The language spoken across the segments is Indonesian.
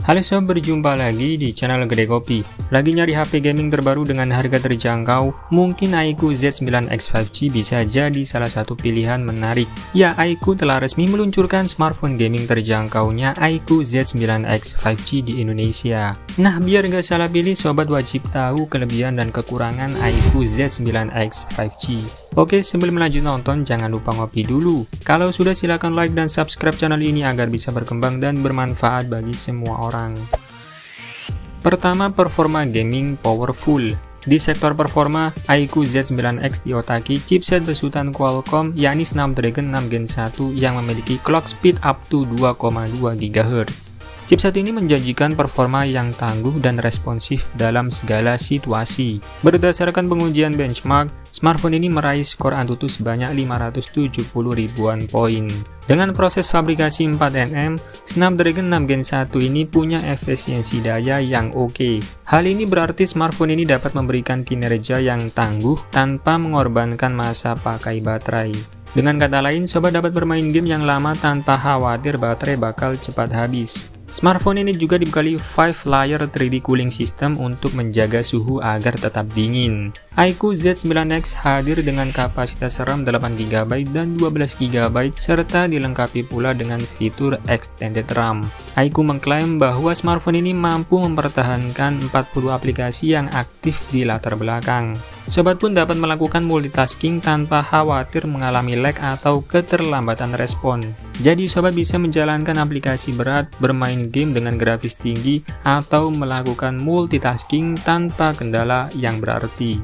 Halo sob, berjumpa lagi di channel Gede Kopi. Lagi nyari HP gaming terbaru dengan harga terjangkau? Mungkin iQOO Z9X 5G bisa jadi salah satu pilihan menarik. Ya, iQOO telah resmi meluncurkan smartphone gaming terjangkaunya iQOO Z9X 5G di Indonesia. Nah, biar gak salah pilih, sobat wajib tahu kelebihan dan kekurangan iQOO Z9X 5G. Oke, sebelum lanjut nonton, jangan lupa ngopi dulu. Kalau sudah, silakan like dan subscribe channel ini agar bisa berkembang dan bermanfaat bagi semua orang. Pertama, performa gaming powerful. Di sektor performa, iQOO Z9X diotaki chipset besutan Qualcomm yakni Snapdragon 6 Gen 1 yang memiliki clock speed up to 2,2 GHz. Chipset ini menjanjikan performa yang tangguh dan responsif dalam segala situasi. Berdasarkan pengujian benchmark, smartphone ini meraih skor Antutu sebanyak 570 ribuan poin. Dengan proses fabrikasi 4nm, Snapdragon 6 Gen 1 ini punya efisiensi daya yang oke. Hal ini berarti smartphone ini dapat memberikan kinerja yang tangguh tanpa mengorbankan masa pakai baterai. Dengan kata lain, sobat dapat bermain game yang lama tanpa khawatir baterai bakal cepat habis. Smartphone ini juga dibekali 5-layer 3D cooling system untuk menjaga suhu agar tetap dingin. iQOO Z9X hadir dengan kapasitas RAM 8GB dan 12GB serta dilengkapi pula dengan fitur Extended RAM. iQOO mengklaim bahwa smartphone ini mampu mempertahankan 40 aplikasi yang aktif di latar belakang. Sobat pun dapat melakukan multitasking tanpa khawatir mengalami lag atau keterlambatan respon. Jadi sobat bisa menjalankan aplikasi berat, bermain game dengan grafis tinggi, atau melakukan multitasking tanpa kendala yang berarti.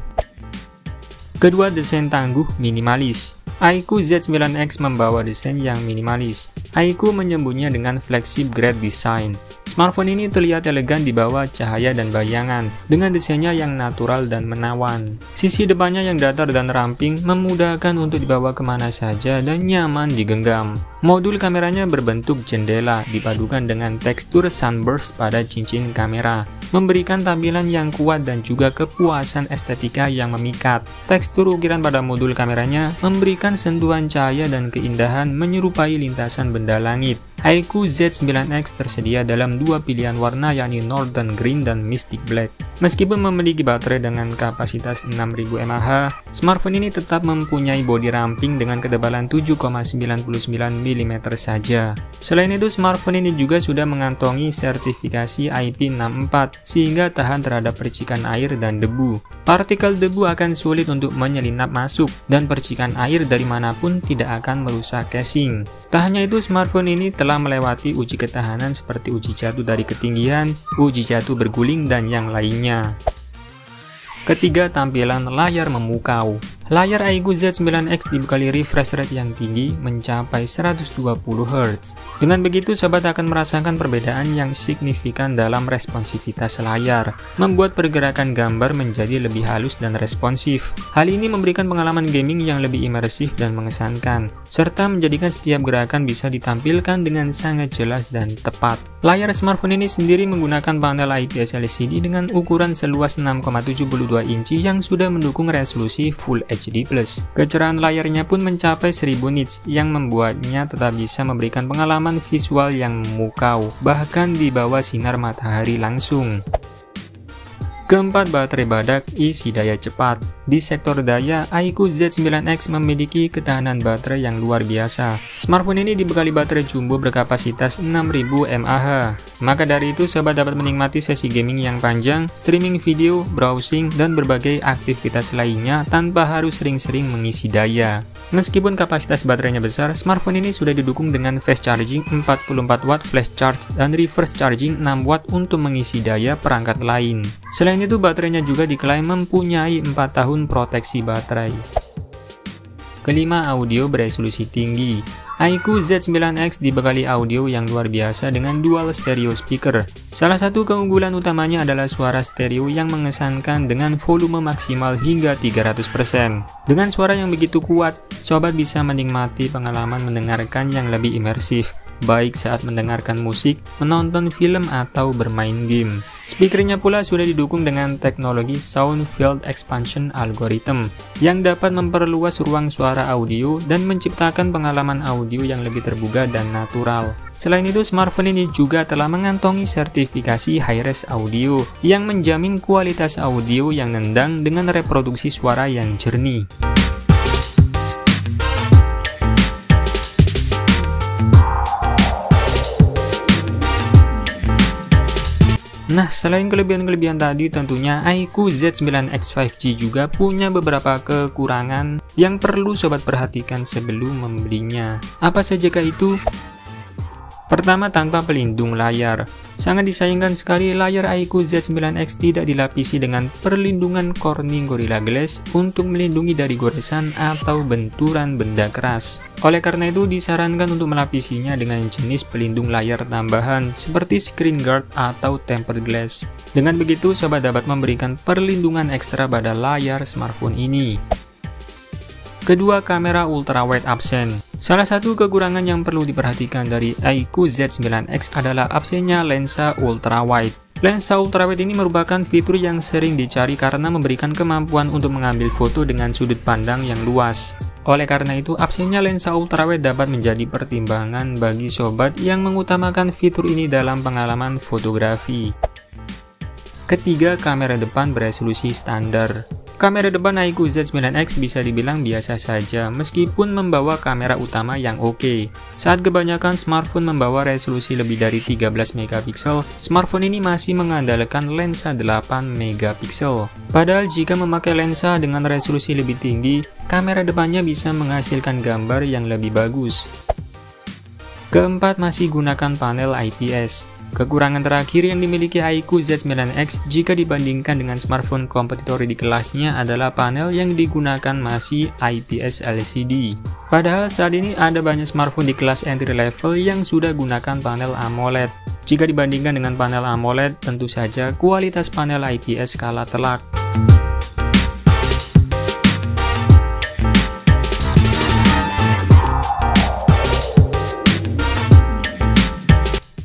Kedua, desain tangguh minimalis. iQOO Z9X membawa desain yang minimalis. iQOO menyebutnya dengan flagship grade design. Smartphone ini terlihat elegan di bawah cahaya dan bayangan, dengan desainnya yang natural dan menawan. Sisi depannya yang datar dan ramping memudahkan untuk dibawa kemana saja dan nyaman digenggam. Modul kameranya berbentuk jendela, dipadukan dengan tekstur sunburst pada cincin kamera, memberikan tampilan yang kuat dan juga kepuasan estetika yang memikat. Tekstur ukiran pada modul kameranya memberikan sentuhan cahaya dan keindahan menyerupai lintasan benda langit. iQOO Z9X tersedia dalam dua pilihan warna yakni Northern Green dan Mystic Black. Meskipun memiliki baterai dengan kapasitas 6000 mAh, smartphone ini tetap mempunyai bodi ramping dengan ketebalan 7,99 mm saja. Selain itu, smartphone ini juga sudah mengantongi sertifikasi IP64 sehingga tahan terhadap percikan air dan debu. Partikel debu akan sulit untuk menyelinap masuk dan percikan air dari manapun tidak akan merusak casing. Tak hanya itu, smartphone ini telah melewati uji ketahanan seperti uji jatuh dari ketinggian, uji jatuh berguling, dan yang lainnya. Ketiga, tampilan layar memukau. Layar iQOO Z9X dibekali refresh rate yang tinggi mencapai 120 Hz. Dengan begitu, sobat akan merasakan perbedaan yang signifikan dalam responsivitas layar, membuat pergerakan gambar menjadi lebih halus dan responsif. Hal ini memberikan pengalaman gaming yang lebih imersif dan mengesankan, serta menjadikan setiap gerakan bisa ditampilkan dengan sangat jelas dan tepat. Layar smartphone ini sendiri menggunakan panel IPS LCD dengan ukuran seluas 6,72 inci yang sudah mendukung resolusi Full HD+. Kecerahan layarnya pun mencapai 1000 nits yang membuatnya tetap bisa memberikan pengalaman visual yang memukau, bahkan di bawah sinar matahari langsung. Keempat, baterai badak isi daya cepat. Di sektor daya, iQOO Z9X memiliki ketahanan baterai yang luar biasa. Smartphone ini dibekali baterai jumbo berkapasitas 6000 mAh. Maka dari itu, sobat dapat menikmati sesi gaming yang panjang, streaming video, browsing, dan berbagai aktivitas lainnya tanpa harus sering-sering mengisi daya. Meskipun kapasitas baterainya besar, smartphone ini sudah didukung dengan fast charging 44 watt flash charge dan reverse charging 6 watt untuk mengisi daya perangkat lain. Selain itu, baterainya juga diklaim mempunyai 4 tahun proteksi baterai. Kelima, audio beresolusi tinggi. iQOO Z9X dibekali audio yang luar biasa dengan dual stereo speaker. Salah satu keunggulan utamanya adalah suara stereo yang mengesankan dengan volume maksimal hingga 300%. Dengan suara yang begitu kuat, sobat bisa menikmati pengalaman mendengarkan yang lebih imersif. baik saat mendengarkan musik, menonton film, atau bermain game. Speakernya pula sudah didukung dengan teknologi Sound Field Expansion Algorithm yang dapat memperluas ruang suara audio dan menciptakan pengalaman audio yang lebih terbuka dan natural. Selain itu, smartphone ini juga telah mengantongi sertifikasi Hi-Res Audio yang menjamin kualitas audio yang nendang dengan reproduksi suara yang jernih. Nah, selain kelebihan-kelebihan tadi, tentunya iQOO Z9X 5G juga punya beberapa kekurangan yang perlu sobat perhatikan sebelum membelinya. Apa sajakah itu? Pertama, tanpa pelindung layar. Sangat disayangkan sekali layar iQOO Z9X tidak dilapisi dengan perlindungan Corning Gorilla Glass untuk melindungi dari goresan atau benturan benda keras. Oleh karena itu, disarankan untuk melapisinya dengan jenis pelindung layar tambahan seperti screen guard atau tempered glass. Dengan begitu, sobat dapat memberikan perlindungan ekstra pada layar smartphone ini. Kedua, kamera ultrawide absen. Salah satu kekurangan yang perlu diperhatikan dari iQOO Z9X adalah absennya lensa ultrawide. Lensa ultrawide ini merupakan fitur yang sering dicari karena memberikan kemampuan untuk mengambil foto dengan sudut pandang yang luas. Oleh karena itu, absennya lensa ultrawide dapat menjadi pertimbangan bagi sobat yang mengutamakan fitur ini dalam pengalaman fotografi. Ketiga, kamera depan beresolusi standar. Kamera depan iQOO Z9X bisa dibilang biasa saja meskipun membawa kamera utama yang oke. Saat kebanyakan smartphone membawa resolusi lebih dari 13 megapiksel, smartphone ini masih mengandalkan lensa 8 megapiksel. Padahal jika memakai lensa dengan resolusi lebih tinggi, kamera depannya bisa menghasilkan gambar yang lebih bagus. Keempat, masih gunakan panel IPS. Kekurangan terakhir yang dimiliki iQOO Z9X jika dibandingkan dengan smartphone kompetitor di kelasnya adalah panel yang digunakan masih IPS LCD. Padahal saat ini ada banyak smartphone di kelas entry level yang sudah gunakan panel AMOLED. Jika dibandingkan dengan panel AMOLED, tentu saja kualitas panel IPS kalah telak.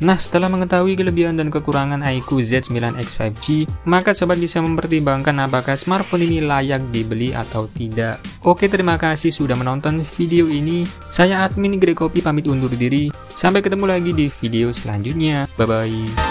Nah, setelah mengetahui kelebihan dan kekurangan iQOO Z9X 5G, maka sobat bisa mempertimbangkan apakah smartphone ini layak dibeli atau tidak. Oke, terima kasih sudah menonton video ini. Saya admin Gregopi pamit undur diri. Sampai ketemu lagi di video selanjutnya. Bye-bye.